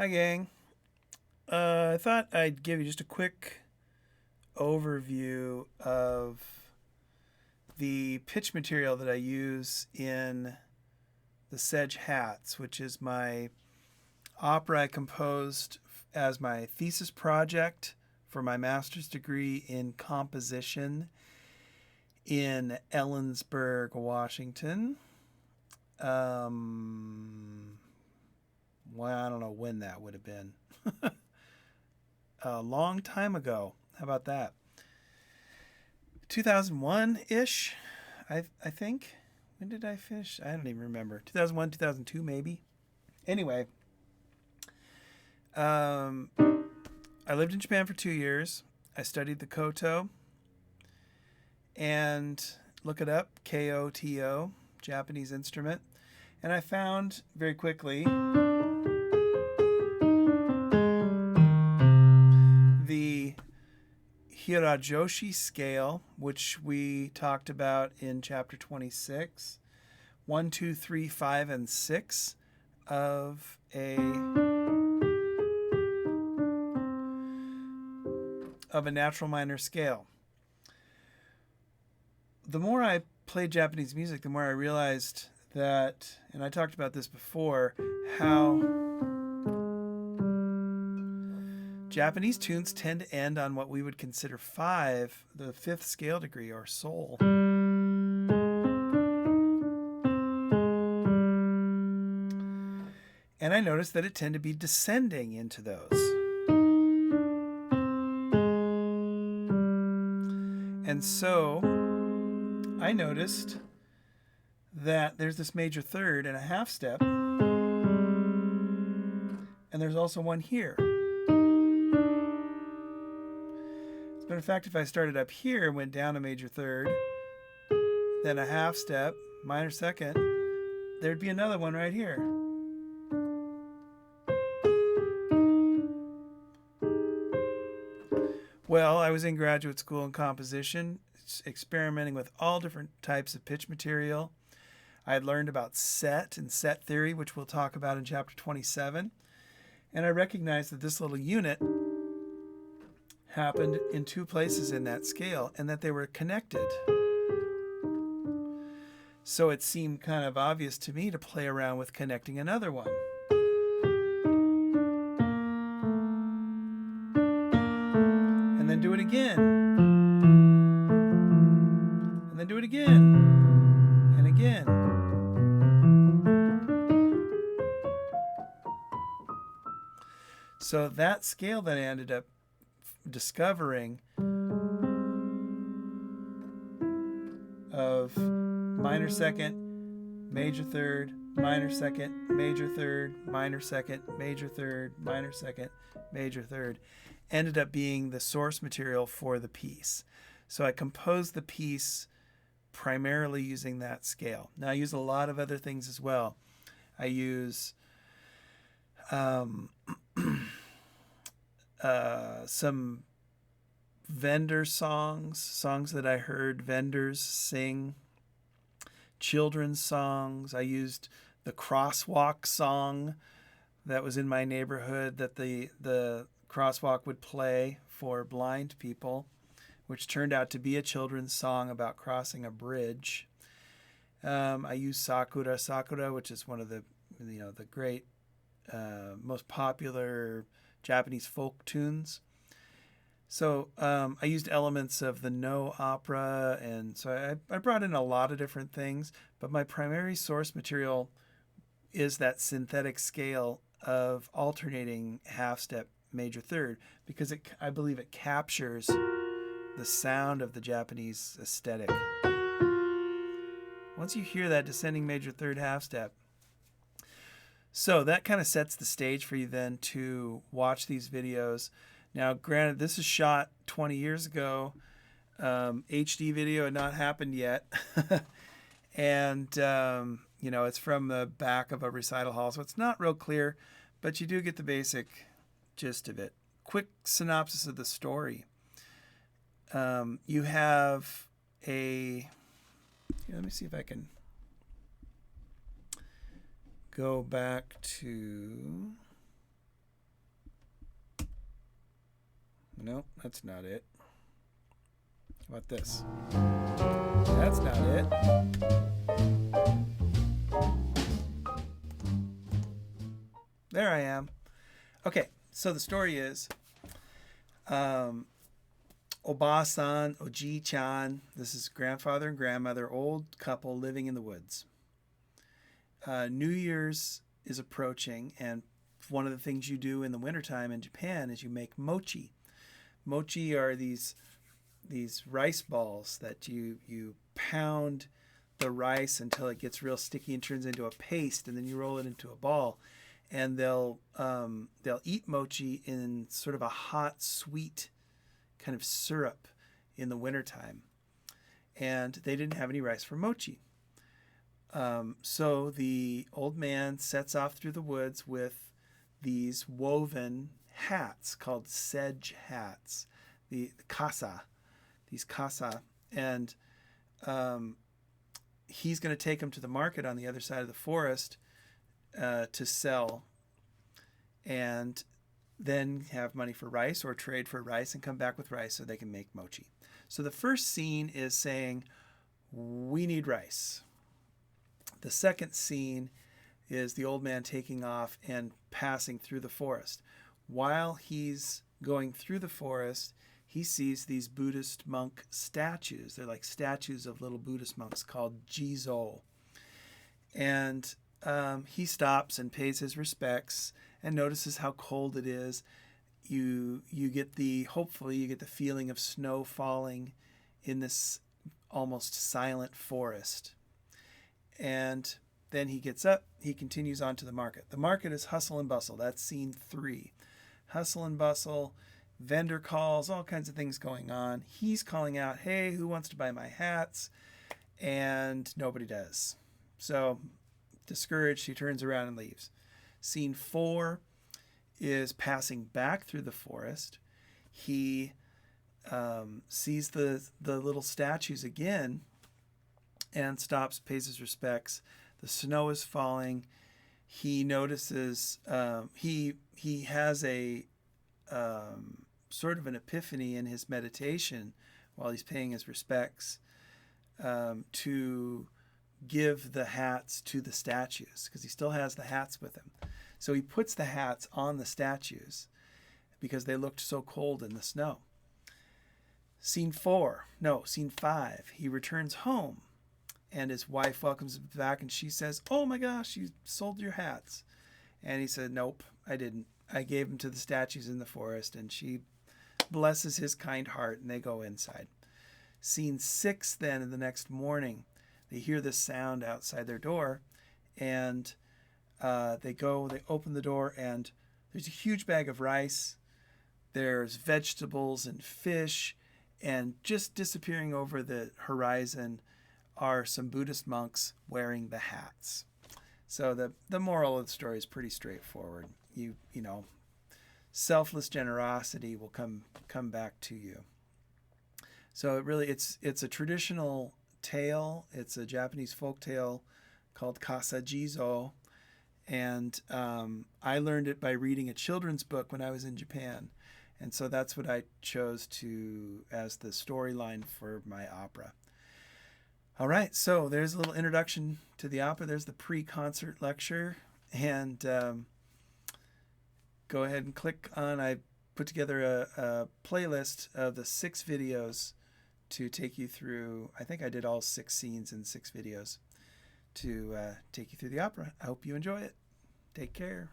Hi, gang. I thought I'd give you just a quick overview of the pitch material that I use in the Sedge Hats, which is my opera I composed as my thesis project for my master's degree in composition in Ellensburg, Washington. Well, I don't know when that would have been. A long time ago. How about that? 2001-ish, I think. When did I finish? I don't even remember. 2001, 2002 maybe. Anyway, I lived in Japan for 2 years. I studied the koto. And look it up, Koto, Japanese instrument. And I found very quickly the Hirajoshi scale, which we talked about in chapter 26, 1, 2, 3, 5, and 6 of a natural minor scale. The more I played Japanese music, the more I realized that, and I talked about this before, how Japanese tunes tend to end on what we would consider 5, the 5th scale degree, or sol. And I noticed that it tended to be descending into those. And so I noticed that there's this major third and a half step, and there's also one here. But in fact, if I started up here and went down a major third, then a half step, minor second, there'd be another one right here. Well, I was in graduate school in composition, experimenting with all different types of pitch material. I had learned about set and set theory, which we'll talk about in chapter 27. And I recognized that this little unit happened in 2 places in that scale and that they were connected. So it seemed kind of obvious to me to play around with connecting another one. And then do it again. And then do it again. And again. So that scale that I ended up discovering of minor second, major third, minor second, major third, minor second, major third, minor second, major third, ended up being the source material for the piece. So I composed the piece primarily using that scale. Now I use a lot of other things as well. I use some vendor songs that I heard vendors sing, children's songs. I used the crosswalk song that was in my neighborhood that the crosswalk would play for blind people, which turned out to be a children's song about crossing a bridge. I used Sakura, which is one of the great, most popular Japanese folk tunes. So I used elements of the No opera, and so I brought in a lot of different things, but my primary source material is that synthetic scale of alternating half-step major third, because I believe it captures the sound of the Japanese aesthetic. Once you hear that descending major third half-step, so that kind of sets the stage for you then to watch these videos. Now, granted, this is shot 20 years ago. HD video had not happened yet. And, it's from the back of a recital hall, so it's not real clear, but you do get the basic gist of it. Quick synopsis of the story. You have let me see if I can go back to Nope, that's not it. How about this? That's not it. There I am. Okay, so the story is Oba-san, Oji-chan, this is grandfather and grandmother, old couple living in the woods. New Year's is approaching, and one of the things you do in the wintertime in Japan is you make mochi. Mochi are these rice balls that you pound the rice until it gets real sticky and turns into a paste, and then you roll it into a ball. And they'll eat mochi in sort of a hot, sweet kind of syrup in the wintertime. And they didn't have any rice for mochi. So the old man sets off through the woods with these woven hats called sedge hats, the kasa, these kasa. And he's going to take them to the market on the other side of the forest to sell, and then have money for rice or trade for rice and come back with rice so they can make mochi. So the first scene is saying, we need rice. The second scene is the old man taking off and passing through the forest. While he's going through the forest, he sees these Buddhist monk statues. They're like statues of little Buddhist monks called Jizo. And he stops and pays his respects and notices how cold it is. Hopefully you get the feeling of snow falling in this almost silent forest. And then he gets up, he continues on to the market. The market is hustle and bustle. That's scene 3. Hustle and bustle, vendor calls, all kinds of things going on. He's calling out, hey, who wants to buy my hats? And nobody does. So discouraged, he turns around and leaves. Scene 4 is passing back through the forest. He sees the little statues again and stops, pays his respects. The snow is falling. He notices he has a sort of an epiphany in his meditation while he's paying his respects to give the hats to the statues, because he still has the hats with him. So he puts the hats on the statues because they looked so cold in the snow. Scene 5, he returns home and his wife welcomes him back and she says, oh my gosh, you sold your hats. And he said, nope, I didn't. I gave them to the statues in the forest. And she blesses his kind heart and they go inside. Scene 6 then, in the next morning, they hear this sound outside their door, and they open the door, and there's a huge bag of rice. There's vegetables and fish, and just disappearing over the horizon are some Buddhist monks wearing the hats. So the moral of the story is pretty straightforward. You know, selfless generosity will come back to you. So it's a traditional tale. It's a Japanese folk tale called Kasajizo, and I learned it by reading a children's book when I was in Japan, and so that's what I chose as the storyline for my opera. All right, so there's a little introduction to the opera. There's the pre-concert lecture, and go ahead and click on. I put together a playlist of the 6 videos to take you through. I think I did all 6 scenes in 6 videos to take you through the opera. I hope you enjoy it. Take care.